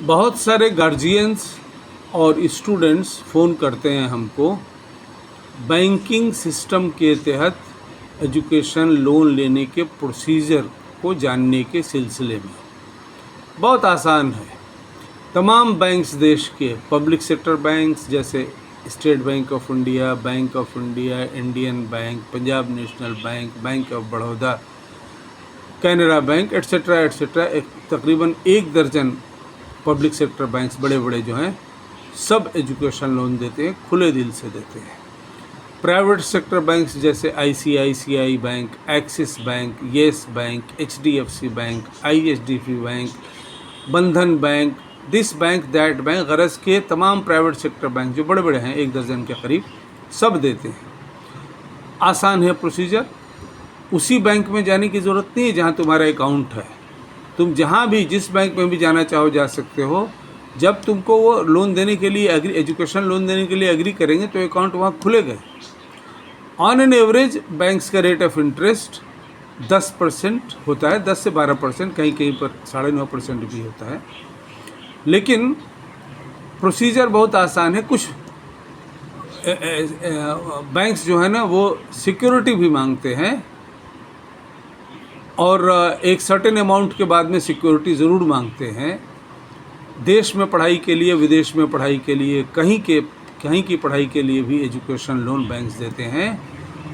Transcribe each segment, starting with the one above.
बहुत सारे गार्जियंस और स्टूडेंट्स फ़ोन करते हैं हमको बैंकिंग सिस्टम के तहत एजुकेशन लोन लेने के प्रोसीजर को जानने के सिलसिले में। बहुत आसान है। तमाम बैंक्स, देश के पब्लिक सेक्टर बैंक्स जैसे state bank of India, bank of India, Indian bank, Punjab national bank, bank of Baroda, Canara bank, etcetera etcetera, तकरीबन 1 दर्जन पब्लिक सेक्टर बैंक्स बड़े बड़े जो हैं सब एजुकेशन लोन देते हैं, खुले दिल से देते हैं। प्राइवेट सेक्टर बैंक्स जैसे ICICI bank, Axis bank, Yes bank, HDFC bank, ISDF bank, Bandhan bank, this bank, that bank, गरज के तमाम प्राइवेट सेक्टर बैंक जो बड़े बड़े हैं 1 दर्जन के करीब, सब देते हैं। आसान है प्रोसीजर। उसी बैंक में जाने की ज़रूरत नहीं है जहाँ तुम्हारा अकाउंट है। तुम जहाँ भी, जिस बैंक में भी जाना चाहो जा सकते हो। जब तुमको वो लोन देने के लिए एजुकेशन लोन देने के लिए एग्री करेंगे तो अकाउंट वहाँ खुलेगा। ऑन एन एवरेज बैंक्स का रेट ऑफ इंटरेस्ट 10% होता है, 10 से 12%, कहीं कहीं पर 9.5% भी होता है। लेकिन प्रोसीजर बहुत आसान है। कुछ बैंक्स जो है ना वो सिक्योरिटी भी मांगते हैं और एक सर्टेन अमाउंट के बाद में सिक्योरिटी ज़रूर मांगते हैं। देश में पढ़ाई के लिए, विदेश में पढ़ाई के लिए, कहीं की पढ़ाई के लिए भी एजुकेशन लोन बैंक्स देते हैं।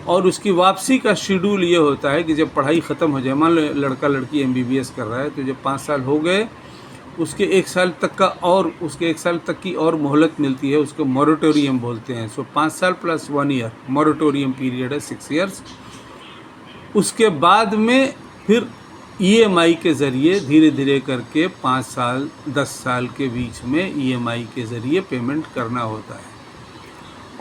और उसकी वापसी का शेड्यूल ये होता है कि जब पढ़ाई ख़त्म हो जाए, मान लो लड़का लड़की MBBS कर रहा है, तो जब 5 साल हो गए उसके 1 साल तक की और मोहलत मिलती है, उसको मॉरेटोरियम बोलते हैं। सो 5 साल प्लस 1 ईयर मॉरेटोरियम पीरियड है, 6 ईयर्स। उसके बाद में फिर EMI के ज़रिए धीरे धीरे करके 5 साल 10 साल के बीच में EMI के ज़रिए पेमेंट करना होता है।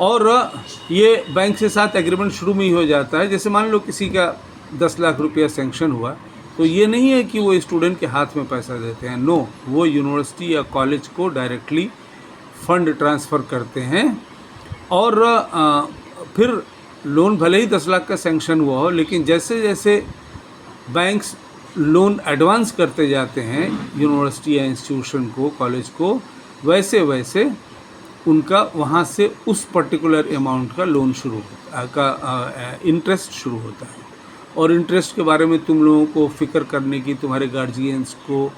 और ये बैंक के साथ एग्रीमेंट शुरू में ही हो जाता है। जैसे मान लो किसी का 10 लाख रुपया सेंक्शन हुआ, तो ये नहीं है कि वो स्टूडेंट के हाथ में पैसा देते हैं। नो, वो यूनिवर्सिटी या कॉलेज को डायरेक्टली फंड ट्रांसफ़र करते हैं। और फिर लोन भले ही 10 लाख का सेंक्शन हुआ हो, लेकिन जैसे जैसे बैंक्स लोन एडवांस करते जाते हैं यूनिवर्सिटी या इंस्टीट्यूशन को, कॉलेज को, वैसे वैसे उनका वहाँ से उस पर्टिकुलर अमाउंट का लोन शुरू होता इंटरेस्ट शुरू होता है। और इंटरेस्ट के बारे में तुम लोगों को फ़िक्र करने की, तुम्हारे गार्जियंस को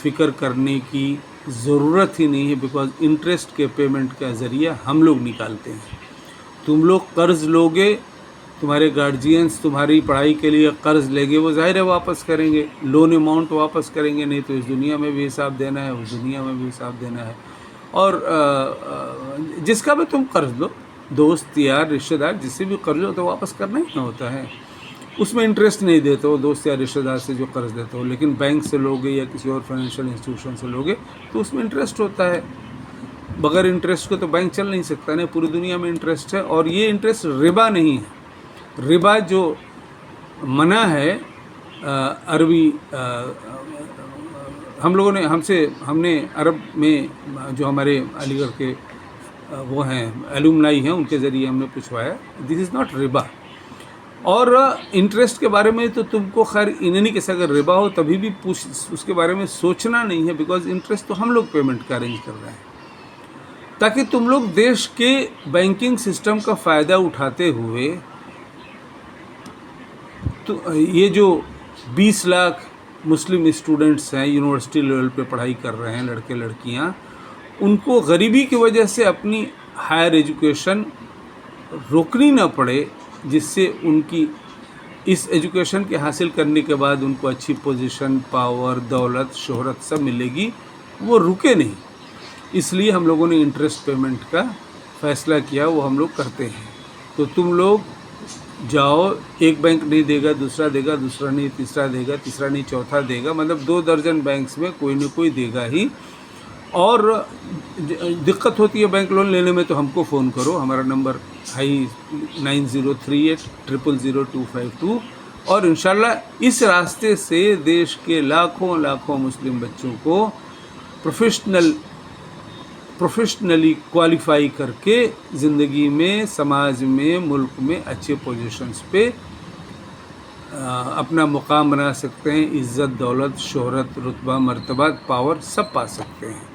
फ़िक्र करने की ज़रूरत ही नहीं है, बिकॉज़ इंटरेस्ट के पेमेंट का ज़रिया हम लोग निकालते हैं। तुम लोग कर्ज़ लोगे, तुम्हारे गार्जियंस तुम्हारी पढ़ाई के लिए कर्ज़ लेंगे, वो ज़ाहिर है वापस करेंगे, लोन अमाउंट वापस करेंगे। नहीं तो इस दुनिया में भी हिसाब देना है, उस दुनिया में भी हिसाब देना है। और जिसका भी तुम कर्ज़ लो, दोस्त यार रिश्तेदार, जिससे भी कर्ज़ लो, तो वापस करना ही ना होता है। उसमें इंटरेस्ट नहीं देते हो दोस्त या रिश्तेदार से जो कर्ज़ देते हो। लेकिन बैंक से लोगे या किसी और फाइनेंशियल इंस्टीट्यूशन से लोगे तो उसमें इंटरेस्ट होता है। बगैर इंटरेस्ट को तो बैंक चल नहीं सकता ना। पूरी दुनिया में इंटरेस्ट है। और ये इंटरेस्ट रिबा नहीं है। रिबा जो मना है अरबी, हम लोगों ने हमने अरब में जो हमारे अलीगढ़ के वो हैं एलुमनाई हैं, उनके ज़रिए हमने पूछवाया, दिस इज़ नॉट रिबा। और इंटरेस्ट के बारे में तो तुमको खैर इन एनी केस अगर रिबा हो तभी भी उसके बारे में सोचना नहीं है, बिकॉज इंटरेस्ट तो हम लोग पेमेंट का अरेंज कर रहे हैं, ताकि तुम लोग देश के बैंकिंग सिस्टम का फ़ायदा उठाते हुए तो ये जो 20 लाख मुस्लिम स्टूडेंट्स हैं, यूनिवर्सिटी लेवल पे पढ़ाई कर रहे हैं, लड़के लड़कियां, उनको गरीबी की वजह से अपनी हायर एजुकेशन रोकनी ना पड़े, जिससे उनकी इस एजुकेशन के हासिल करने के बाद उनको अच्छी पोजीशन, पावर, दौलत, शोहरत सब मिलेगी, वो रुके नहीं। इसलिए हम लोगों ने इंटरेस्ट पेमेंट का फ़ैसला किया, वो हम लोग करते हैं। तो तुम लोग जाओ, एक बैंक नहीं देगा, दूसरा देगा, दूसरा नहीं तीसरा देगा, तीसरा नहीं चौथा देगा, मतलब 2 दर्जन बैंक्स में कोई न कोई देगा ही। और दिक्कत होती है बैंक लोन लेने में तो हमको फ़ोन करो, हमारा नंबर है 9038000252। और इंशाल्लाह इस रास्ते से देश के लाखों लाखों मुस्लिम बच्चों को प्रोफेशनली क्वालिफाई करके ज़िंदगी में, समाज में, मुल्क में अच्छे पोजीशंस पे अपना मुकाम बना सकते हैं। इज़्ज़त, दौलत, शोहरत, रुतबा, मर्तबा, पावर सब पा सकते हैं।